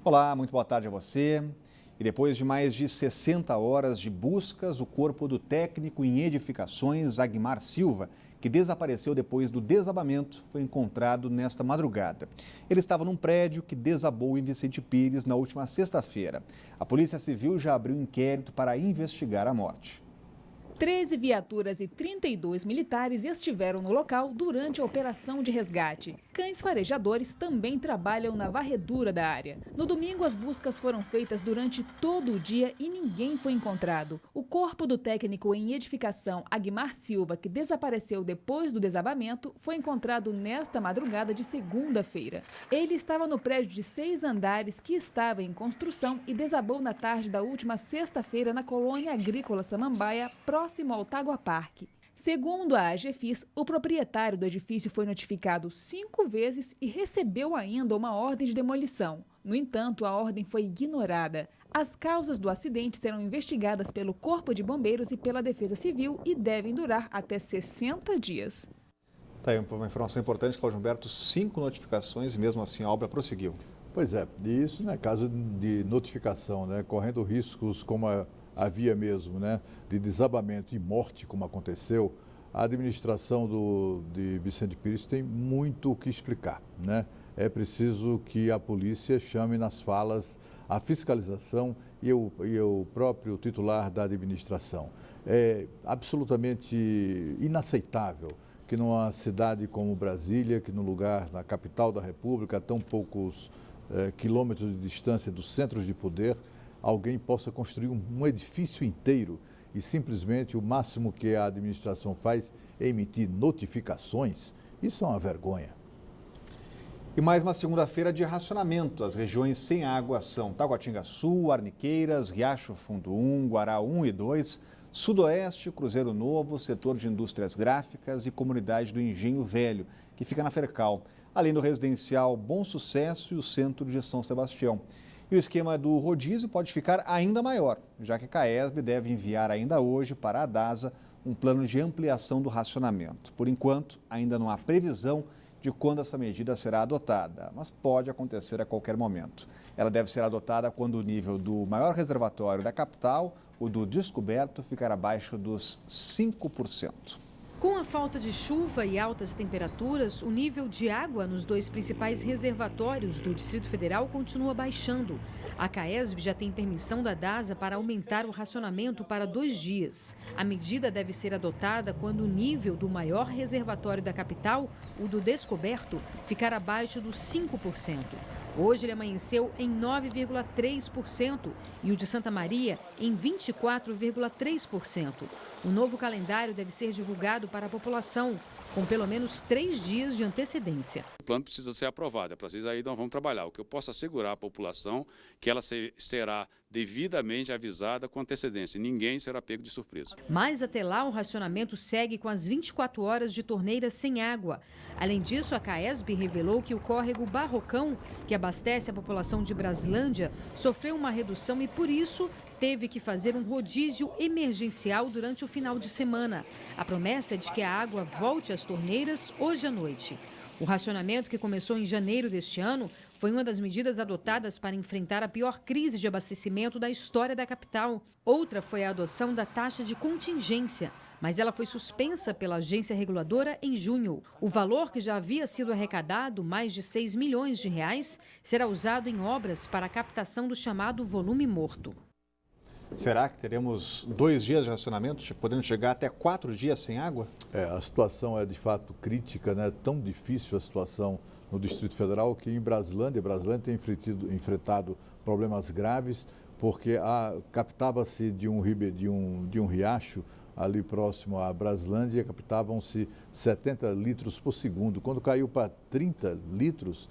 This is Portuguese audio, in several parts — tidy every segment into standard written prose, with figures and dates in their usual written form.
Olá, muito boa tarde a você. E depois de mais de 60 horas de buscas, o corpo do técnico em edificações, Agmar Silva, que desapareceu depois do desabamento, foi encontrado nesta madrugada. Ele estava num prédio que desabou em Vicente Pires na última sexta-feira. A Polícia Civil já abriu inquérito para investigar a morte. 13 viaturas e 32 militares estiveram no local durante a operação de resgate. Cães farejadores também trabalham na varredura da área. No domingo, as buscas foram feitas durante todo o dia e ninguém foi encontrado. O corpo do técnico em edificação, Agmar Silva, que desapareceu depois do desabamento, foi encontrado nesta madrugada de segunda-feira. Ele estava no prédio de 6 andares que estava em construção e desabou na tarde da última sexta-feira na colônia agrícola Samambaia, próximo ao Tagua Parque. Segundo a AGFIS, o proprietário do edifício foi notificado 5 vezes e recebeu ainda uma ordem de demolição. No entanto, a ordem foi ignorada. As causas do acidente serão investigadas pelo Corpo de Bombeiros e pela Defesa Civil e devem durar até 60 dias. Tá aí uma informação importante, Cláudio Humberto, 5 notificações e mesmo assim a obra prosseguiu. Pois é, e isso não é caso de notificação, né? Correndo riscos como havia mesmo, né? De desabamento e morte, como aconteceu, a administração de Vicente Pires tem muito o que explicar, né? É preciso que a polícia chame nas falas a fiscalização e o próprio titular da administração. É absolutamente inaceitável que numa cidade como Brasília, que no lugar, na capital da República, a tão poucos quilômetros de distância dos centros de poder, alguém possa construir um edifício inteiro e simplesmente o máximo que a administração faz é emitir notificações. Isso é uma vergonha. E mais uma segunda-feira de racionamento. As regiões sem água são Taguatinga Sul, Arniqueiras, Riacho Fundo 1, Guará 1 e 2, Sudoeste, Cruzeiro Novo, setor de indústrias gráficas e comunidade do Engenho Velho, que fica na Fercal, além do residencial Bom Sucesso e o centro de São Sebastião. E o esquema do rodízio pode ficar ainda maior, já que a CAESB deve enviar ainda hoje para a DASA um plano de ampliação do racionamento. Por enquanto, ainda não há previsão de quando essa medida será adotada, mas pode acontecer a qualquer momento. Ela deve ser adotada quando o nível do maior reservatório da capital, o do descoberto, ficar abaixo dos 5%. Com a falta de chuva e altas temperaturas, o nível de água nos 2 principais reservatórios do Distrito Federal continua baixando. A CAESB já tem permissão da DASA para aumentar o racionamento para 2 dias. A medida deve ser adotada quando o nível do maior reservatório da capital, o do descoberto, ficar abaixo dos 5%. Hoje ele amanheceu em 9,3% e o de Santa Maria em 24,3%. O novo calendário deve ser divulgado para a população, com pelo menos 3 dias de antecedência. O plano precisa ser aprovado, é preciso aí nós vamos trabalhar. O que eu posso assegurar à população que ela será devidamente avisada com antecedência. Ninguém será pego de surpresa. Mas até lá o racionamento segue com as 24 horas de torneiras sem água. Além disso, a CAESB revelou que o córrego Barrocão, que abastece a população de Braslândia, sofreu uma redução e por isso teve que fazer um rodízio emergencial durante o final de semana. A promessa é de que a água volte às torneiras hoje à noite. O racionamento, que começou em janeiro deste ano, foi uma das medidas adotadas para enfrentar a pior crise de abastecimento da história da capital. Outra foi a adoção da taxa de contingência, mas ela foi suspensa pela agência reguladora em junho. O valor, que já havia sido arrecadado, mais de 6 milhões de reais, será usado em obras para a captação do chamado volume morto. Será que teremos 2 dias de racionamento, podendo chegar até 4 dias sem água? A situação é de fato crítica, né? Tão difícil a situação no Distrito Federal que em Braslândia tem enfrentado problemas graves, porque captava-se de um riacho ali próximo a Braslândia, captavam-se 70 litros por segundo. Quando caiu para 30 litros,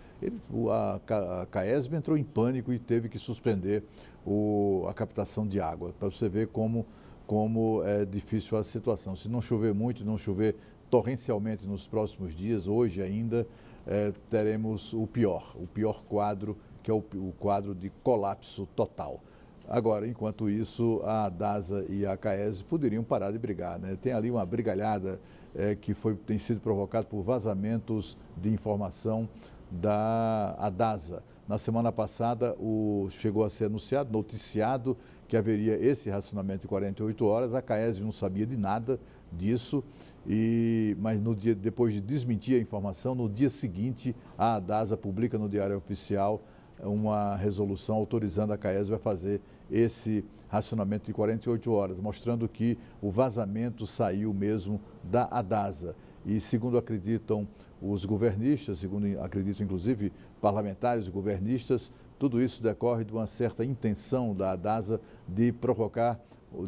a CAESB entrou em pânico e teve que suspender a captação de água, para você ver como é difícil a situação. Se não chover muito, não chover torrencialmente nos próximos dias, hoje ainda, teremos o pior quadro, que é o quadro de colapso total. Agora, enquanto isso, a DASA e a CAESB poderiam parar de brigar, né? Tem ali uma brigalhada que tem sido provocada por vazamentos de informação da DASA. Na semana passada, chegou a ser anunciado, noticiado, que haveria esse racionamento de 48 horas. A CAESB não sabia de nada disso, mas depois de desmentir a informação, no dia seguinte, a ADASA publica no Diário Oficial uma resolução autorizando a CAESB a fazer esse racionamento de 48 horas, mostrando que o vazamento saiu mesmo da ADASA. E segundo acreditam os governistas, segundo acreditam inclusive parlamentares governistas, tudo isso decorre de uma certa intenção da ADASA de provocar,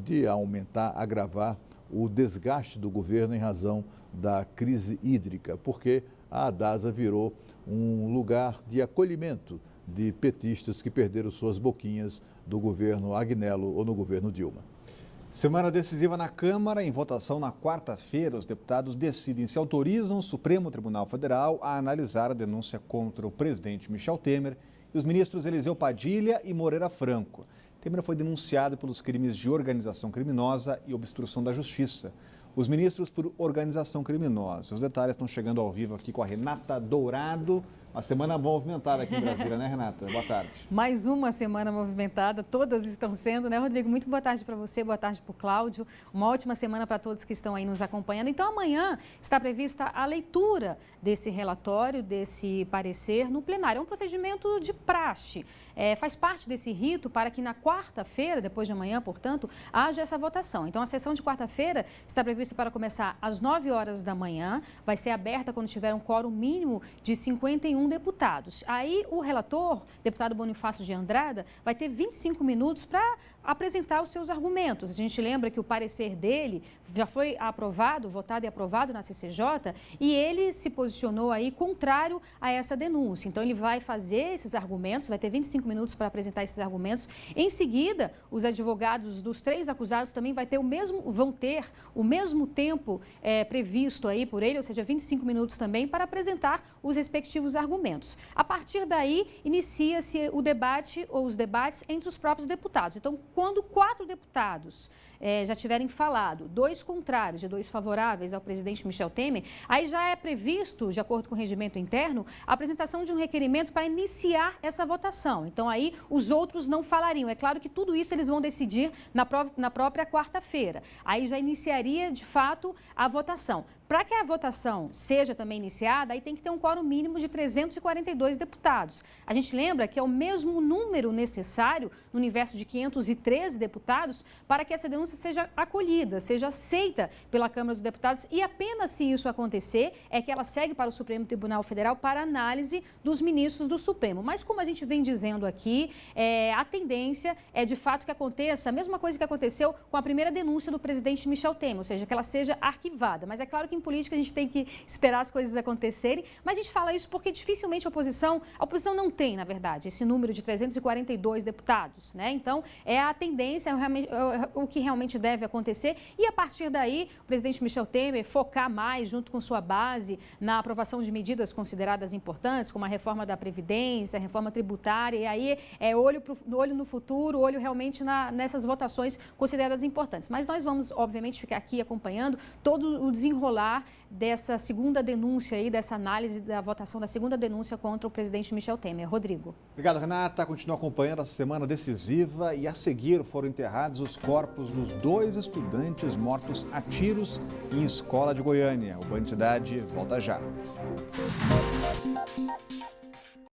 de aumentar, agravar o desgaste do governo em razão da crise hídrica, porque a ADASA virou um lugar de acolhimento de petistas que perderam suas boquinhas do governo Agnello ou no governo Dilma. Semana decisiva na Câmara. Em votação na quarta-feira, os deputados decidem se autorizam o Supremo Tribunal Federal a analisar a denúncia contra o presidente Michel Temer e os ministros Eliseu Padilha e Moreira Franco. Temer foi denunciado pelos crimes de organização criminosa e obstrução da justiça. Os ministros por organização criminosa. Os detalhes estão chegando ao vivo aqui com a Renata Dourado. Uma semana movimentada aqui em Brasília, né, Renata? Boa tarde. Mais uma semana movimentada, todas estão sendo, né, Rodrigo? Muito boa tarde para você, boa tarde para o Cláudio. Uma ótima semana para todos que estão aí nos acompanhando. Então, amanhã está prevista a leitura desse relatório, desse parecer no plenário. É um procedimento de praxe. Faz parte desse rito para que na quarta-feira, depois de amanhã, portanto, haja essa votação. Então, a sessão de quarta-feira está prevista para começar às 9 horas da manhã. Vai ser aberta quando tiver um quórum mínimo de 51 deputados. Aí o relator, deputado Bonifácio de Andrada, vai ter 25 minutos para apresentar os seus argumentos. A gente lembra que o parecer dele já foi aprovado, votado e aprovado na CCJ, e ele se posicionou aí contrário a essa denúncia. Então ele vai fazer esses argumentos, vai ter 25 minutos para apresentar esses argumentos. Em seguida, os advogados dos 3 acusados também vão ter o mesmo tempo previsto aí por ele, ou seja, 25 minutos também para apresentar os respectivos argumentos. A partir daí, inicia-se o debate ou os debates entre os próprios deputados. Então, quando 4 deputados já tiverem falado, 2 contrários e 2 favoráveis ao presidente Michel Temer, aí já é previsto, de acordo com o regimento interno, a apresentação de um requerimento para iniciar essa votação. Então, aí os outros não falariam. É claro que tudo isso eles vão decidir na própria quarta-feira. Aí já iniciaria, de fato, a votação. Para que a votação seja também iniciada, aí tem que ter um quórum mínimo de 342 deputados. A gente lembra que é o mesmo número necessário no universo de 513 deputados para que essa denúncia seja acolhida, seja aceita pela Câmara dos Deputados, e apenas se isso acontecer é que ela segue para o Supremo Tribunal Federal para análise dos ministros do Supremo. Mas como a gente vem dizendo aqui, a tendência é de fato que aconteça a mesma coisa que aconteceu com a primeira denúncia do presidente Michel Temer, ou seja, que ela seja arquivada. Mas é claro que em política a gente tem que esperar as coisas acontecerem, mas a gente fala isso porque dificilmente a oposição não tem, na verdade, esse número de 342 deputados, né? Então, é a tendência, o que realmente deve acontecer, e a partir daí, o presidente Michel Temer focar mais, junto com sua base, na aprovação de medidas consideradas importantes, como a reforma da Previdência, a reforma tributária, e aí olho no futuro, olho realmente nessas votações consideradas importantes. Mas nós vamos, obviamente, ficar aqui acompanhando todo o desenrolar dessa segunda denúncia aí, dessa análise da votação da segunda denúncia contra o presidente Michel Temer. Rodrigo. Obrigado, Renata. Continua acompanhando essa semana decisiva, e a seguir foram enterrados os corpos dos 2 estudantes mortos a tiros em escola de Goiânia. O Band Cidade volta já.